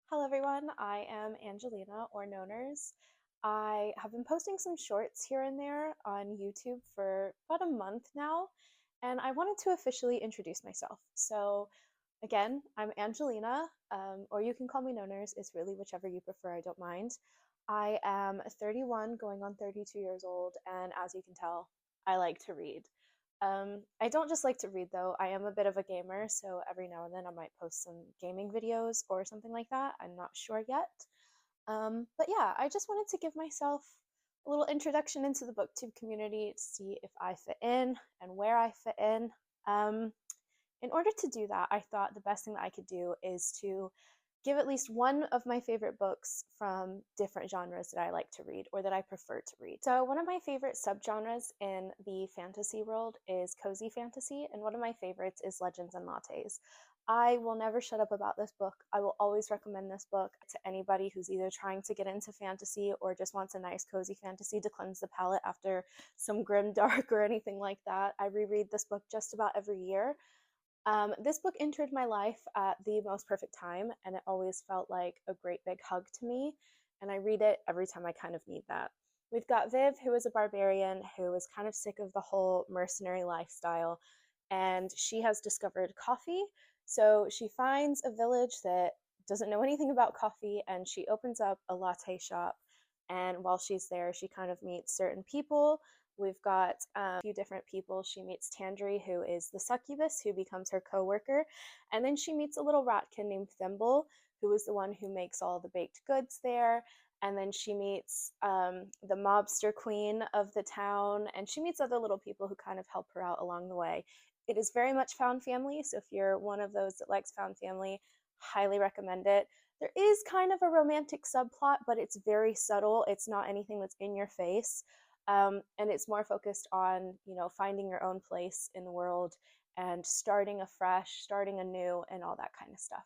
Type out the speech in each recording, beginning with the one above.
Hello everyone, I am Angelina or Noners. I have been posting some shorts here and there on YouTube for about a month now, and I wanted to officially introduce myself. So, again, I'm Angelina, or you can call me Noners. It's really whichever you prefer, I don't mind. I am 31, going on 32 years old, and as you can tell, I like to read. I don't just like to read though. I am a bit of a gamer, so every now and then I might post some gaming videos or something like that. I'm not sure yet. But yeah, I just wanted to give myself a little introduction into the booktube community to see if I fit in and where I fit in. In order to do that, I thought the best thing that I could do is to give at least one of my favorite books from different genres that I like to read or that I prefer to read. So, one of my favorite subgenres in the fantasy world is cozy fantasy, and one of my favorites is Legends and Lattes. I will never shut up about this book. I will always recommend this book to anybody who's either trying to get into fantasy or just wants a nice cozy fantasy to cleanse the palate after some grim dark or anything like that. I reread this book just about every year. This book entered my life at the most perfect time, and it always felt like a great big hug to me. And I read it every time I kind of need that. We've got Viv, who is a barbarian who is kind of sick of the whole mercenary lifestyle, and she has discovered coffee. So she finds a village that doesn't know anything about coffee, and she opens up a latte shop. And while she's there, she kind of meets certain people. We've got a few different people. She meets Tandri, who is the succubus, who becomes her co-worker. And then she meets a little ratkin named Thimble, who is the one who makes all the baked goods there. And then she meets the mobster queen of the town, and she meets other little people who kind of help her out along the way. It is very much found family, so if you're one of those that likes found family, highly recommend it. There is kind of a romantic subplot, but it's very subtle. It's not anything that's in your face. And it's more focused on, finding your own place in the world and starting afresh, starting anew, and all that kind of stuff.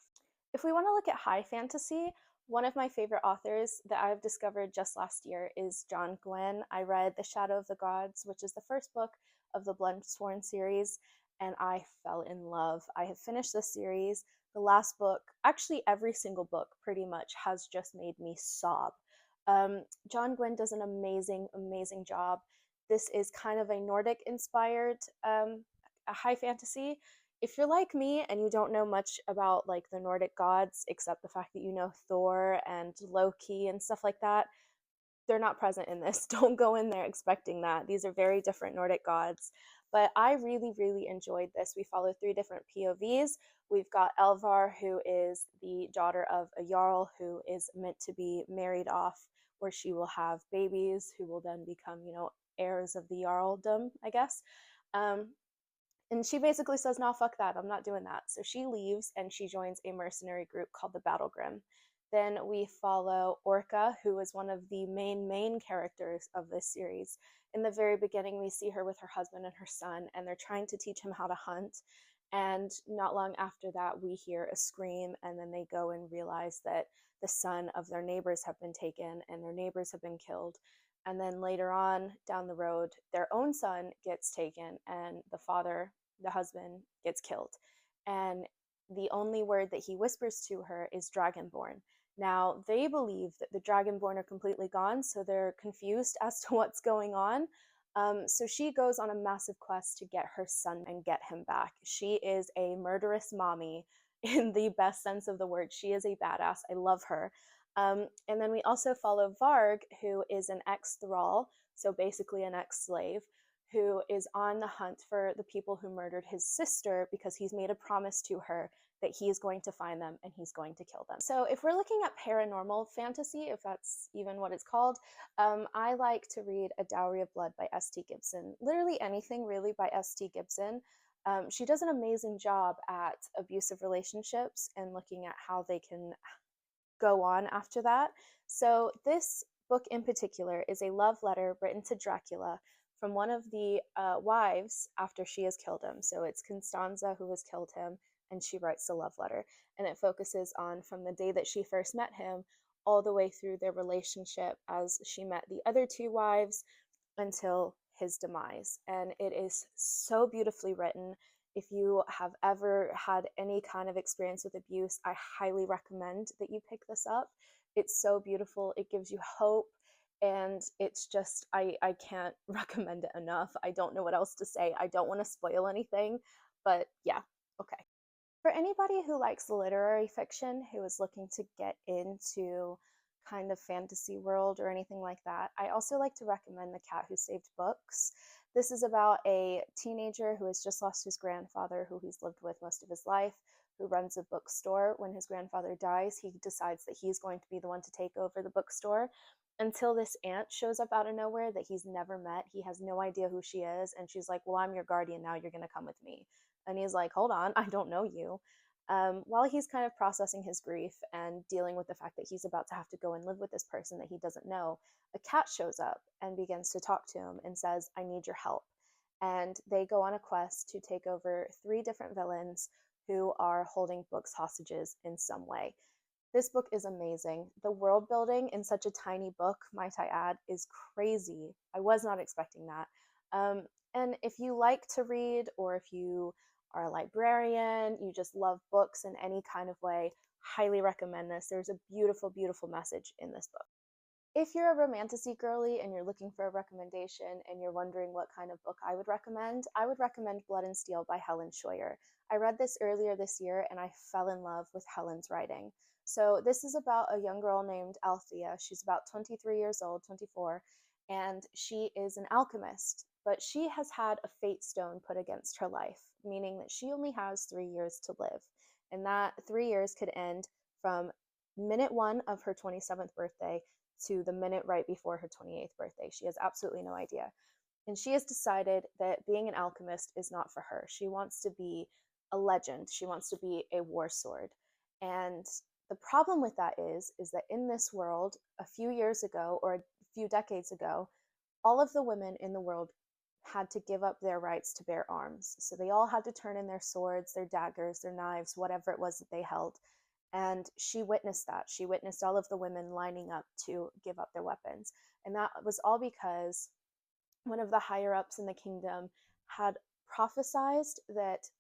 If we want to look at high fantasy, one of my favorite authors that I've discovered just last year is John Gwynne. I read The Shadow of the Gods, which is the first book of the Bloodsworn series, and I fell in love. I have finished this series. The last book, actually every single book pretty much, has just made me sob. John Gwynne does an amazing, amazing job. This is kind of a Nordic inspired a high fantasy. If you're like me and you don't know much about like the Nordic gods, except the fact that you know Thor and Loki and stuff like that, they're not present in this. Don't go in there expecting that. These are very different Nordic gods. But I really, really enjoyed this. We follow three different POVs. We've got Elvar, who is the daughter of a Jarl who is meant to be married off, where she will have babies who will then become, heirs of the Jarldom, I guess. Um, and she basically says, no, fuck that. I'm not doing that. So she leaves and she joins a mercenary group called the Battlegrim. Then we follow Orca, who is one of the main characters of this series. In the very beginning, we see her with her husband and her son, and they're trying to teach him how to hunt. And not long after that, we hear a scream, and then they go and realize that the son of their neighbors have been taken and their neighbors have been killed. And then later on down the road, their own son gets taken, and the father, the husband, gets killed. And the only word that he whispers to her is Dragonborn. Now, they believe that the Dragonborn are completely gone, so they're confused as to what's going on. So she goes on a massive quest to get her son and get him back. She is a murderous mommy in the best sense of the word. She is a badass. I love her. And then we also follow Varg, who is an ex-thrall, so basically an ex-slave, who is on the hunt for the people who murdered his sister because he's made a promise to her that he is going to find them and he's going to kill them. So if we're looking at paranormal fantasy, if that's even what it's called, I like to read A Dowry of Blood by S.T. Gibson. Literally anything really by S.T. Gibson. She does an amazing job at abusive relationships and looking at how they can go on after that. So this book in particular is a love letter written to Dracula from one of the wives after she has killed him. So it's Constanza who has killed him, and she writes the love letter. And it focuses on from the day that she first met him all the way through their relationship as she met the other two wives until his demise. And it is so beautifully written. If you have ever had any kind of experience with abuse, I highly recommend that you pick this up. It's so beautiful. It gives you hope. And it's just, I can't recommend it enough. I don't know what else to say. I don't want to spoil anything, but yeah, okay. For anybody who likes literary fiction, who is looking to get into kind of fantasy world or anything like that, I also like to recommend The Cat Who Saved Books. This is about a teenager who has just lost his grandfather, who he's lived with most of his life, who runs a bookstore. When his grandfather dies, he decides that he's going to be the one to take over the bookstore until this aunt shows up out of nowhere that he's never met. He has no idea who she is, and she's like, "Well, I'm your guardian now. You're going to come with me." And he's like, "Hold on, I don't know you." While he's kind of processing his grief and dealing with the fact that he's about to have to go and live with this person that he doesn't know, a cat shows up and begins to talk to him and says, "I need your help." And they go on a quest to take over 3 different villains who are holding books hostages in some way. This book is amazing. The world building in such a tiny book, might I add, is crazy. I was not expecting that. And if you like to read, or if you are a librarian, you just love books in any kind of way, highly recommend this. There's a beautiful, beautiful message in this book. If you're a romantasy girly and you're looking for a recommendation and you're wondering what kind of book I would recommend Blood and Steel by Helen Scheuer. I read this earlier this year and I fell in love with Helen's writing. So this is about a young girl named Althea. She's about 23 years old, 24, and she is an alchemist, but she has had a fate stone put against her life, meaning that she only has 3 years to live. And that 3 years could end from minute 1 of her 27th birthday to the minute right before her 28th birthday. She has absolutely no idea. And she has decided that being an alchemist is not for her. She wants to be a legend. She wants to be a war sword. And the problem with that is that in this world, a few years ago or a few decades ago, all of the women in the world had to give up their rights to bear arms. So they all had to turn in their swords, their daggers, their knives, whatever it was that they held. And she witnessed that. She witnessed all of the women lining up to give up their weapons. And that was all because one of the higher ups in the kingdom had prophesized that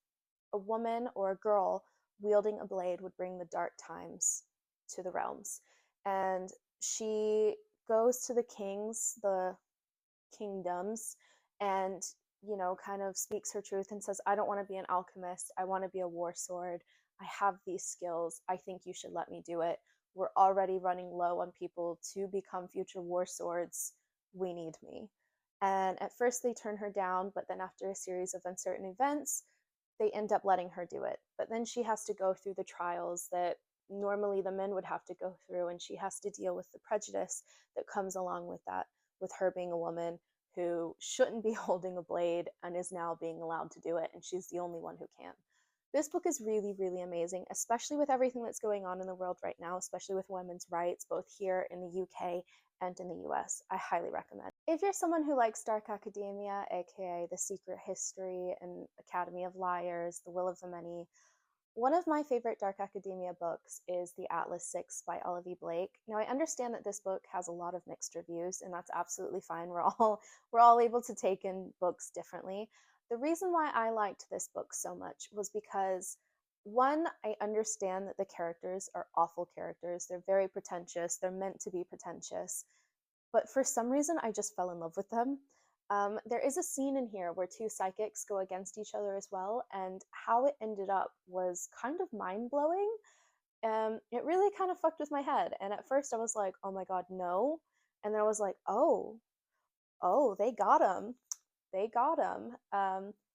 a woman or a girl wielding a blade would bring the dark times to the realms. And she goes to the kings, the kingdoms, and kind of speaks her truth and says, "I don't want to be an alchemist. I want to be a war sword. I have these skills. I think you should let me do it. We're already running low on people to become future war swords. We need me." And at first they turn her down, but then after a series of uncertain events, they end up letting her do it. But then she has to go through the trials that normally the men would have to go through, and she has to deal with the prejudice that comes along with that, with her being a woman who shouldn't be holding a blade and is now being allowed to do it, and she's the only one who can. This book is really, really amazing, especially with everything that's going on in the world right now, especially with women's rights, both here in the UK and in the US. I highly recommend. If you're someone who likes dark academia, aka The Secret History and Academy of Liars, The Will of the Many, one of my favorite dark academia books is The Atlas Six by Olivia Blake. Now, I understand that this book has a lot of mixed reviews, and that's absolutely fine. We're all able to take in books differently. The reason why I liked this book so much was because, one, I understand that the characters are awful characters. They're very pretentious. They're meant to be pretentious. But for some reason, I just fell in love with them. There is a scene in here where 2 psychics go against each other as well, and how it ended up was kind of mind-blowing. It really kind of fucked with my head, and at first I was like, "Oh my god, no," and then I was like, "Oh, they got him, they got him."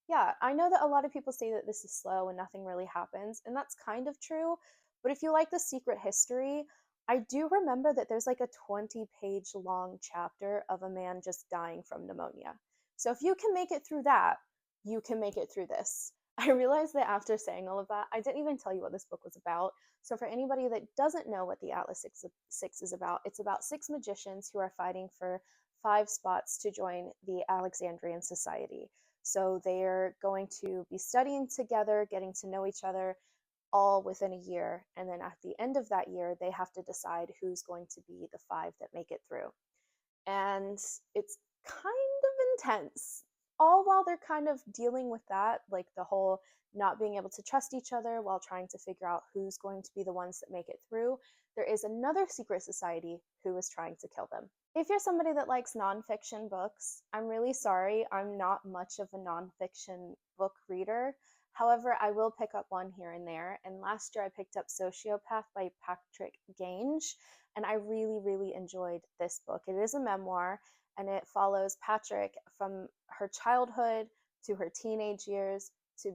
Yeah, I know that a lot of people say that this is slow and nothing really happens, and that's kind of true, but if you like The Secret History, I do remember that there's like a 20-page long chapter of a man just dying from pneumonia. So if you can make it through that, you can make it through this. I realized that after saying all of that, I didn't even tell you what this book was about. So for anybody that doesn't know what the Atlas Six is about, it's about 6 magicians who are fighting for 5 spots to join the Alexandrian Society. So they're going to be studying together, getting to know each other, all within a year. And then at the end of that year, they have to decide who's going to be the 5 that make it through. And it's kind of intense. all while they're kind of dealing with that, like the whole not being able to trust each other while trying to figure out who's going to be the ones that make it through, there is another secret society who is trying to kill them. If you're somebody that likes nonfiction books, I'm really sorry, I'm not much of a nonfiction book reader. However, I will pick up one here and there. And last year I picked up Sociopath by Patrick Gange, and I really, really enjoyed this book. It is a memoir, and it follows Patrick from her childhood to her teenage years to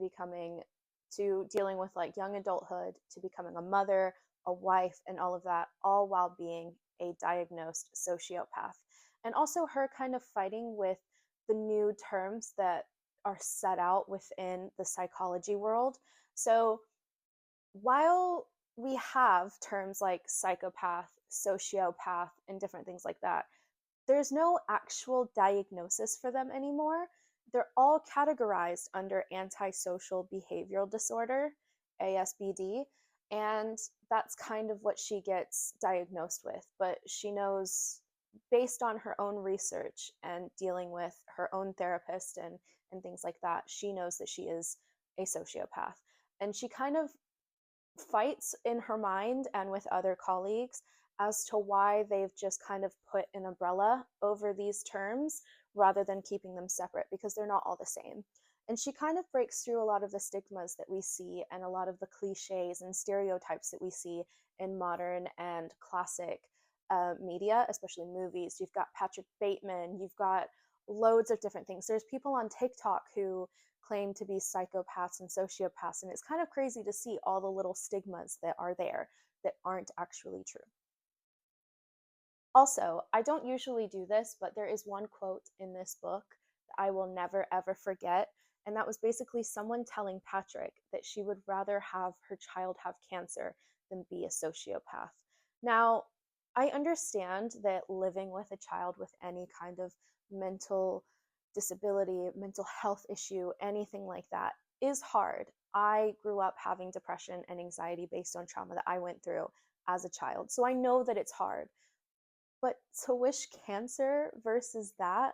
dealing with like young adulthood, to becoming a mother, a wife, and all of that, all while being a diagnosed sociopath. And also her kind of fighting with the new terms that are set out within the psychology world. So while we have terms like psychopath, sociopath, and different things like that, there's no actual diagnosis for them anymore. They're all categorized under antisocial behavioral disorder, ASBD, and that's kind of what she gets diagnosed with. But she knows, based on her own research and dealing with her own therapist and things like that, she knows that she is a sociopath. And she kind of fights in her mind and with other colleagues as to why they've just kind of put an umbrella over these terms rather than keeping them separate, because they're not all the same. And she kind of breaks through a lot of the stigmas that we see and a lot of the cliches and stereotypes that we see in modern and classic media, especially movies. You've got Patrick Bateman, you've got loads of different things. There's people on TikTok who claim to be psychopaths and sociopaths, and it's kind of crazy to see all the little stigmas that are there that aren't actually true. Also, I don't usually do this, but there is one quote in this book that I will never ever forget, and that was basically someone telling Patrick that she would rather have her child have cancer than be a sociopath. Now, I understand that living with a child with any kind of mental disability, mental health issue, anything like that is hard. I grew up having depression and anxiety based on trauma that I went through as a child. So I know that it's hard. But to wish cancer versus that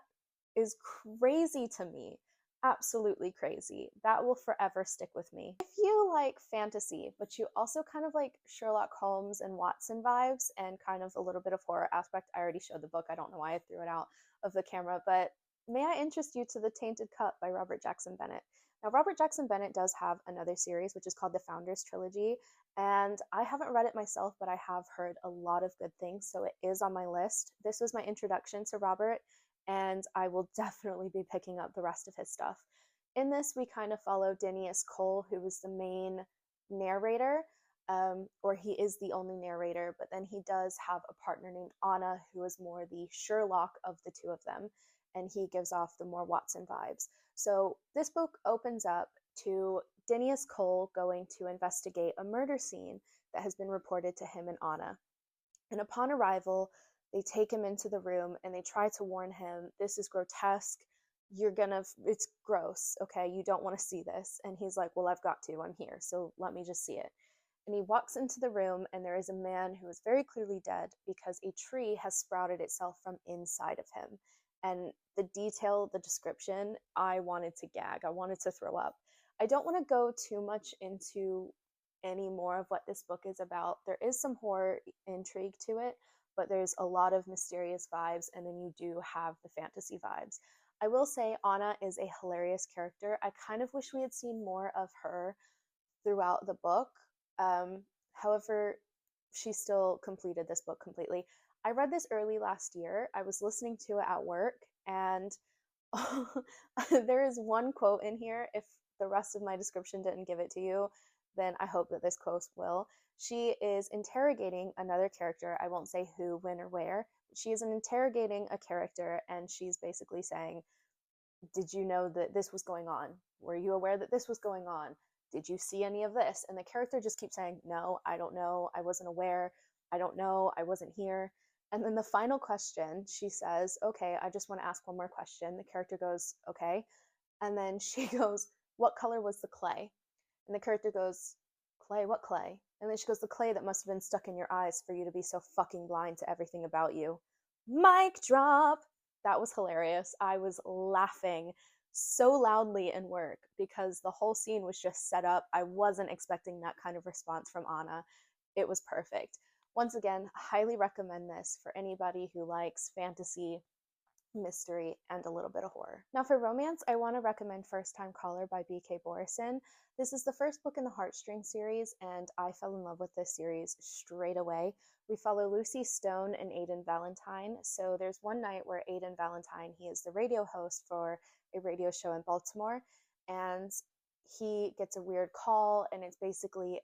is crazy to me. Absolutely crazy. That will forever stick with me. If you like fantasy, but you also kind of like Sherlock Holmes and Watson vibes and kind of a little bit of horror aspect, I already showed the book. I don't know why I threw it out of the camera, but may I interest you to The Tainted Cup by Robert Jackson Bennett. Now, Robert Jackson Bennett does have another series, which is called the Founders Trilogy, and I haven't read it myself, but I have heard a lot of good things, so it is on my list. This was my introduction to Robert, and I will definitely be picking up the rest of his stuff. In this, we kind of follow Dennis Cole, who is the main narrator, or he is the only narrator, but then he does have a partner named Anna, who is more the Sherlock of the two of them, and he gives off the more Watson vibes. So this book opens up to Dennis Cole going to investigate a murder scene that has been reported to him and Anna. And upon arrival, they take him into the room and they try to warn him, this is grotesque. It's gross. Okay. You don't want to see this. And he's like, well, I've got to, I'm here. So let me just see it. And he walks into the room and there is a man who is very clearly dead because a tree has sprouted itself from inside of him. And the detail, the description, I wanted to gag. I wanted to throw up. I don't want to go too much into any more of what this book is about. There is some horror intrigue to it, but there's a lot of mysterious vibes, and then you do have the fantasy vibes. I will say Anna is a hilarious character. I kind of wish we had seen more of her throughout the book. However, she still completed this book completely. I read this early last year. I was listening to it at work, and there is one quote in here. If the rest of my description didn't give it to you, then I hope that this quote will. She is interrogating another character. I won't say who, when, or where. She is interrogating a character, and she's basically saying, did you know that this was going on? Were you aware that this was going on? Did you see any of this? And the character just keeps saying, no, I don't know. I wasn't aware. I don't know. I wasn't here. And then the final question, she says, okay, I just want to ask one more question. The character goes, okay. And then she goes, what color was the clay? And the character goes, clay? What clay? And then she goes, the clay that must have been stuck in your eyes for you to be so fucking blind to everything about you. Mic drop! That was hilarious. I was laughing so loudly in work because the whole scene was just set up. I wasn't expecting that kind of response from Anna. It was perfect. Once again, highly recommend this for anybody who likes fantasy, mystery, and a little bit of horror. Now, for romance, I want to recommend First Time Caller by B.K. Borison. This is the first book in the Heartstring series, and I fell in love with this series straight away. We follow Lucy Stone and Aidan Valentine. So there's one night where Aidan Valentine, he is the radio host for a radio show in Baltimore, and he gets a weird call, and it's basically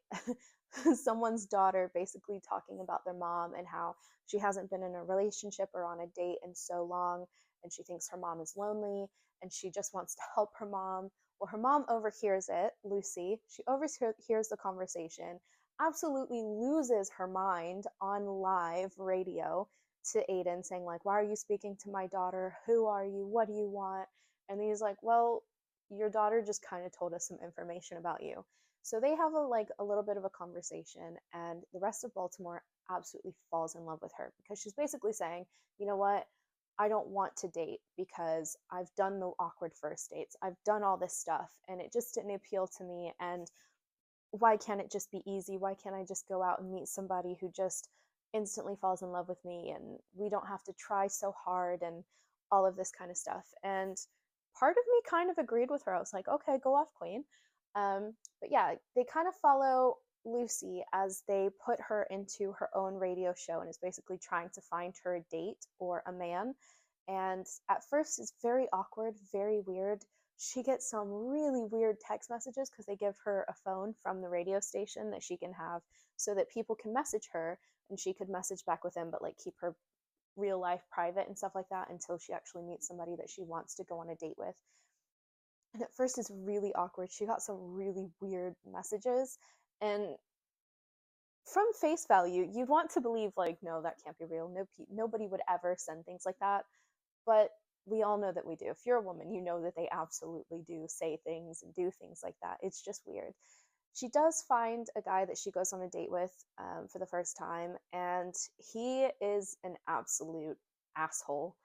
someone's daughter basically talking about their mom and how she hasn't been in a relationship or on a date in so long, and she thinks her mom is lonely and she just wants to help her mom. Well, her mom overhears it, Lucy. She overhears the conversation, absolutely loses her mind on live radio to Aiden, saying, like, why are you speaking to my daughter? Who are you? What do you want? And he's like, well, your daughter just kind of told us some information about you. So they have a little bit of a conversation, and the rest of Baltimore absolutely falls in love with her because she's basically saying, you know what? I don't want to date because I've done the awkward first dates. I've done all this stuff and it just didn't appeal to me. And why can't it just be easy? Why can't I just go out and meet somebody who just instantly falls in love with me and we don't have to try so hard and all of this kind of stuff? And part of me kind of agreed with her. I was like, okay, go off, queen. But yeah, they kind of follow Lucy as they put her into her own radio show and is basically trying to find her a date or a man. And at first, it's very awkward, very weird. She gets some really weird text messages because they give her a phone from the radio station that she can have so that people can message her and she could message back with them, but like keep her real life private and stuff like that until she actually meets somebody that she wants to go on a date with. And at first, it's really awkward. She got some really weird messages. And from face value, you'd want to believe, like, no, that can't be real. No, nobody would ever send things like that. But we all know that we do. If you're a woman, you know that they absolutely do say things and do things like that. It's just weird. She does find a guy that she goes on a date with for the first time, and he is an absolute asshole.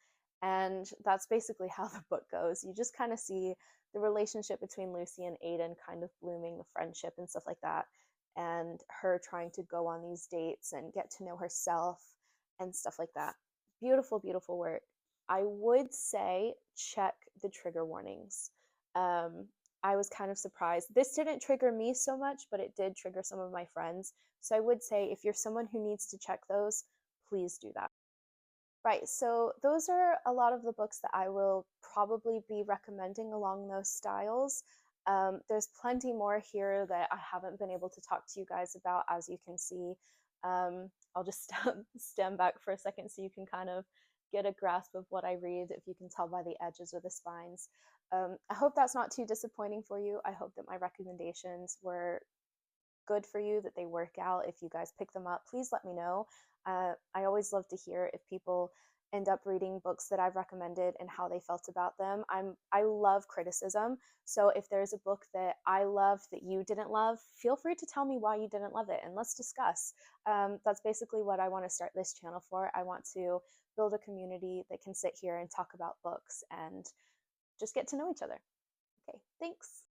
And that's basically how the book goes. You just kind of see the relationship between Lucy and Aiden kind of blooming, the friendship and stuff like that, and her trying to go on these dates and get to know herself and stuff like that. Beautiful, beautiful work. I would say check the trigger warnings. I was kind of surprised. This didn't trigger me so much, but it did trigger some of my friends. So I would say if you're someone who needs to check those, please do that. Right, so those are a lot of the books that I will probably be recommending along those styles. There's plenty more here that I haven't been able to talk to you guys about, as you can see. I'll just stand back for a second so you can kind of get a grasp of what I read, if you can tell by the edges or the spines. I hope that's not too disappointing for you. I hope that my recommendations were good for you, that they work out. If you guys pick them up, please let me know. I always love to hear if people end up reading books that I've recommended and how they felt about them. I love criticism. So if there's a book that I love that you didn't love, feel free to tell me why you didn't love it and let's discuss. That's basically what I want to start this channel for. I want to build a community that can sit here and talk about books and just get to know each other. Okay, thanks.